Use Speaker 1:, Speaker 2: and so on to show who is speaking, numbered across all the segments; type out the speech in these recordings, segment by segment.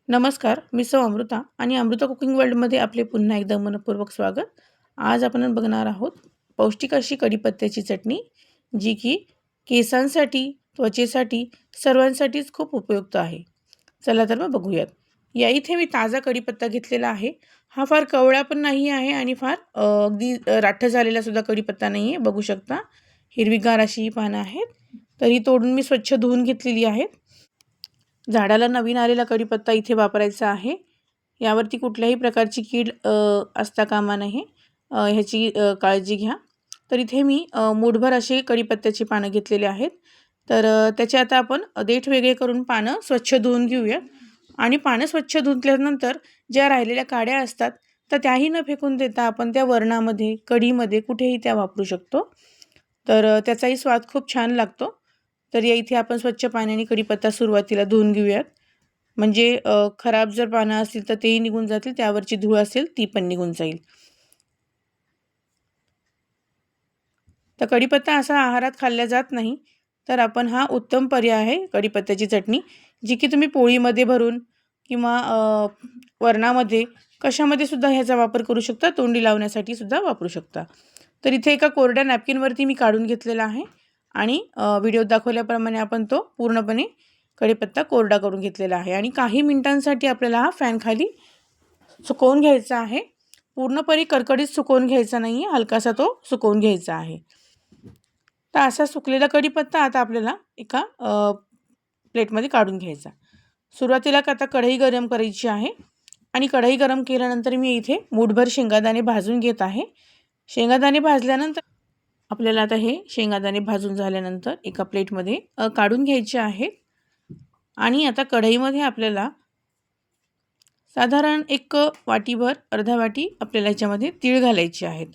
Speaker 1: नमस्कार, मी सौ अमृता आणि अमृता कुकिंग वर्ल्डमध्ये आपले पुन्हा एकदा मनःपूर्वक स्वागत. आज आपण बघणार आहोत पौष्टिक अशी कढीपत्त्याची चटणी, जी की केसांसाठी, त्वचेसाठी सर्वांसाठीच खूप उपयुक्त आहे. चला तर मग बघूयात. या इथे मी ताजा कढीपत्ता घेतलेला आहे. हा फार कवळा पण नाही आहे आणि फार अगदी राठं झालेला सुद्धा कढीपत्ता नाही आहे. बघू शकता हिरवीगार अशी ही पानं आहेत. तर ही तोडून मी स्वच्छ धुवून घेतलेली आहेत. झाडाला नवीन आलेला कढीपत्ता इथे वापरायचा आहे. यावरती कुठल्याही प्रकारची कीड असता कामा नये, ह्याची काळजी घ्या. तर इथे मी मूठभर असे कढीपत्त्याची पानं घेतलेली आहेत. तर त्याचे आता आपण देठ वेगळे करून पानं स्वच्छ धुवून घेऊयात आणि पानं स्वच्छ धुतल्यानंतर ज्या राहिलेल्या काड्या असतात, तर त्याही न फेकून देता आपण त्या वरणामध्ये, कढीमध्ये कुठेही त्या वापरू शकतो. तर त्याचाही स्वाद खूप छान लागतो. तर या इथे आपण स्वच्छ पाण्याने कढीपत्ता सुरुवातीला धुवून घेऊयात. म्हणजे खराब जर पानं असतील तर तेही निघून जातील, त्यावरची धूळ असेल ती पण निघून जाईल. तर कढीपत्ता असा आहारात खाल्ला जात नाही, तर आपण हा उत्तम पर्याय आहे कढीपत्त्याची चटणी, जी की तुम्ही पोळीमध्ये भरून किंवा वरणामध्ये कशामध्ये सुद्धा ह्याचा वापर करू शकता, तोंडी लावण्यासाठी सुद्धा वापरू शकता. तर इथे एका कोरड्या नॅपकिनवरती मी काढून घेतलेला आहे आणि व्हिडिओत दाखवल्याप्रमाणे आपण तो पूर्णपणे कढीपत्ता कोरडा करून घेतलेला आहे आणि काही मिनिटांसाठी आपल्याला हा फॅनखाली सुकवून घ्यायचा आहे. पूर्णपणे कडकडीत सुकवून घ्यायचा नाही आहे, हलकासा तो सुकवून घ्यायचा आहे. तर असा सुकलेला कढीपत्ता आता आपल्याला एका प्लेटमध्ये काढून घ्यायचा. सुरुवातीला आता कढई गरम करायची आहे आणि कढई गरम केल्यानंतर मी इथे मूठभर शेंगादाणे भाजून घेत आहे. शेंगादाणे भाजल्यानंतर आपल्याला आता हे शेंगादाणे भाजून झाल्यानंतर एका प्लेटमध्ये काढून घ्यायचे आहेत आणि आता कढईमध्ये आपल्याला साधारण एक वाटीभर, अर्धा वाटी आपल्याला याच्यामध्ये तीळ घालायचे आहेत.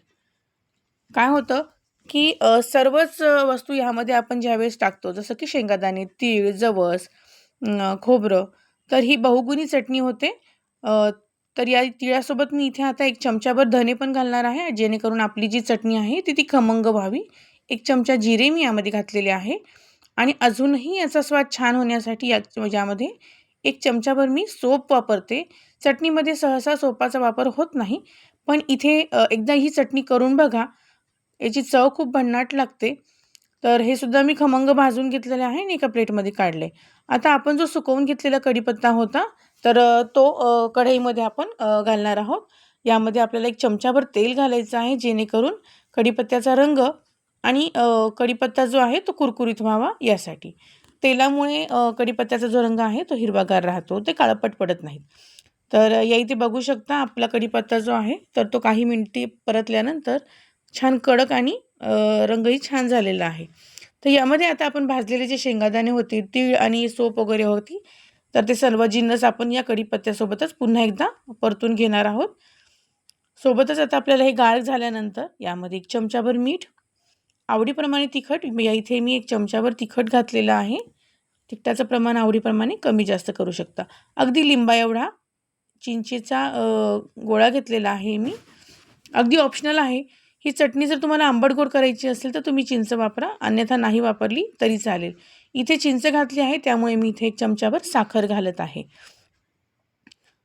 Speaker 1: काय होतं की सर्वच वस्तू ह्यामध्ये आपण ज्यावेळेस टाकतो, जसं की शेंगादाणे, तीळ, जवस, खोबरं, तर ही बहुगुणी चटणी होते. अ, तर या तिळासोबत मी इथे आता 1 चमचाभर धने पण घालणार आहे, जेणेकरून आपली जी चटणी आहे ती खमंग व्हावी. 1 चमचा जिरे मी यामध्ये घातलेले आहे आणि अजूनही याचा स्वाद छान होण्यासाठी यामध्ये 1 चमचाभर मी सोप वापरते. चटणीमध्ये सहसा सोपाचा वापर होत नाही, पण इथे एकदा ही चटणी करून बघा. याची चव खूप भन्नाट लागते. तर हे सुद्धा मी खमंग भाजून घेतलेले आहे आणि एका प्लेटमध्ये काढले. आता आपण जो सुकवून घेतलेला कढीपत्ता होता, तर तो कढईमध्ये आपण घालणार आहोत. यामध्ये आपल्याला 1 चमचाभर तेल घालायचं आहे, जेणेकरून कढीपत्त्याचा रंग आणि कढीपत्ता जो आहे तो कुरकुरीत व्हावा यासाठी. तेलामुळे कढीपत्त्याचा जो रंग आहे तो हिरवागार राहतो, ते काळपट पडत नाहीत. तर या इथे बघू शकता आपला कढीपत्ता जो आहे, तर तो काही मिनिटे परतल्यानंतर छान कडक आणि रंगही छान झालेला आहे. तर यामध्ये आता आपण भाजलेले जे शेंगादाणे होते, तीळ आणि सोप वगैरे होती, तर ते सर्व जिन्नस आपण या कढीपत्त्यासोबतच पुन्हा एकदा परतून घेणार आहोत. सोबतच आता आपल्याला हे गार झाल्यानंतर यामध्ये 1 चमचाभर मीठ, आवडीप्रमाणे तिखट, या इथे मी 1 चमचाभर तिखट घातलेलं आहे. तिखटाचं प्रमाण आवडीप्रमाणे कमी जास्त करू शकता. अगदी लिंबा एवढा चिंचेचा गोळा घेतलेला आहे मी. अगदी ऑप्शनल आहे. ही चटणी जर तुम्हाला आंबट-गोड करायची असेल तर तुम्ही चिंच वापरा, अन्यथा नाही वापरली तरी चालेल. इथे चिंच घातली आहे, त्यामुळे मी इथे 1 चमचाभर साखर घालत आहे.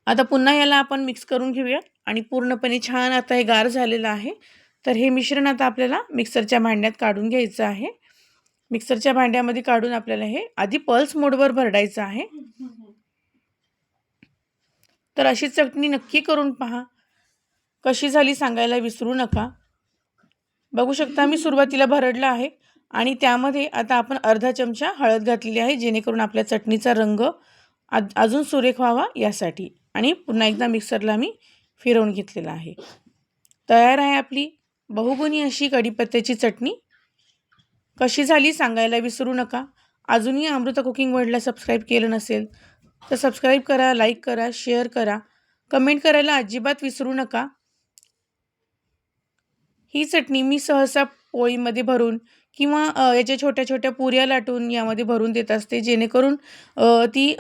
Speaker 1: आता पुन्हा याला आपण मिक्स करून घेऊयात आणि पूर्णपणे छान आता हे गार झालेलं आहे. तर हे मिश्रण आता आपल्याला मिक्सरच्या भांड्यात काढून घ्यायचं आहे. मिक्सरच्या भांड्यामध्ये काढून आपल्याला हे आधी पल्स मोडवर भरडायचं आहे. तर अशी चटणी नक्की करून पहा. कशी झाली सांगायला विसरू नका. बघू शकता मी सुरुवातीला भरडलं आहे आणि त्यामध्ये आता आपण अर्धा चमचा हळद घातलेली आहे, जेणेकरून आपल्या चटणीचा रंग अजून सुरेख व्हावा यासाठी आणि पुन्हा एकदा मिक्सरला मी फिरवून घेतलेला आहे. तयार आहे आपली बहुगुणी अशी कढीपत्त्याची चटणी. कशी झाली सांगायला विसरू नका. अजूनही अमृता कुकिंग वर्ल्डला सबस्क्राईब केलं नसेल तर सबस्क्राईब करा, लाईक करा, शेअर करा, कमेंट करायला अजिबात विसरू नका. ही चटणी मी सहसा पोळीमध्ये भरून किंवा याच्या छोट्या-छोट्या पुऱ्या लाटून यामध्ये भरून देत असते, जेणेकरून ती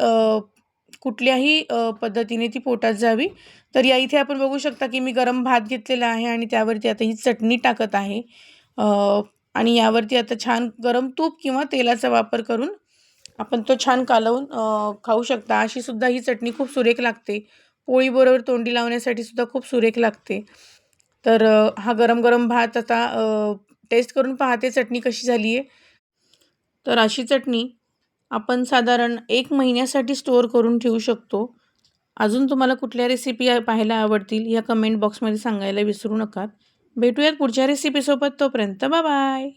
Speaker 1: कुठल्याही पद्धतीने ती पोटात जावी. तर या इथे आपण बघू शकता की मी गरम भात घेतलेला आहे आणि त्यावरती आता ही चटणी टाकत आहे. आणि यावरती आता छान गरम तूप किंवा तेलाचा वापर करून आपण तो छान कालवून खाऊ शकता. अशी सुद्धा ही चटणी खूप सुरेख लागते. पोळीबरोबर तोंडी लावण्यासाठी सुद्धा खूप सुरेख लागते. तर हा गरम-गरम भात आता टेस्ट करून पाहते चटणी कशी झाली आहे. तर अशी चटणी आपण साधारण 1 महिन्यासाठी स्टोअर करून ठेवू शकतो. अजून तुम्हाला कुठल्या रेसिपी पाहायला आवडतील या कमेंट बॉक्समध्ये सांगायला विसरू नका. भेटूयात पुढच्या रेसिपीसोबत. तोपर्यंत बाय.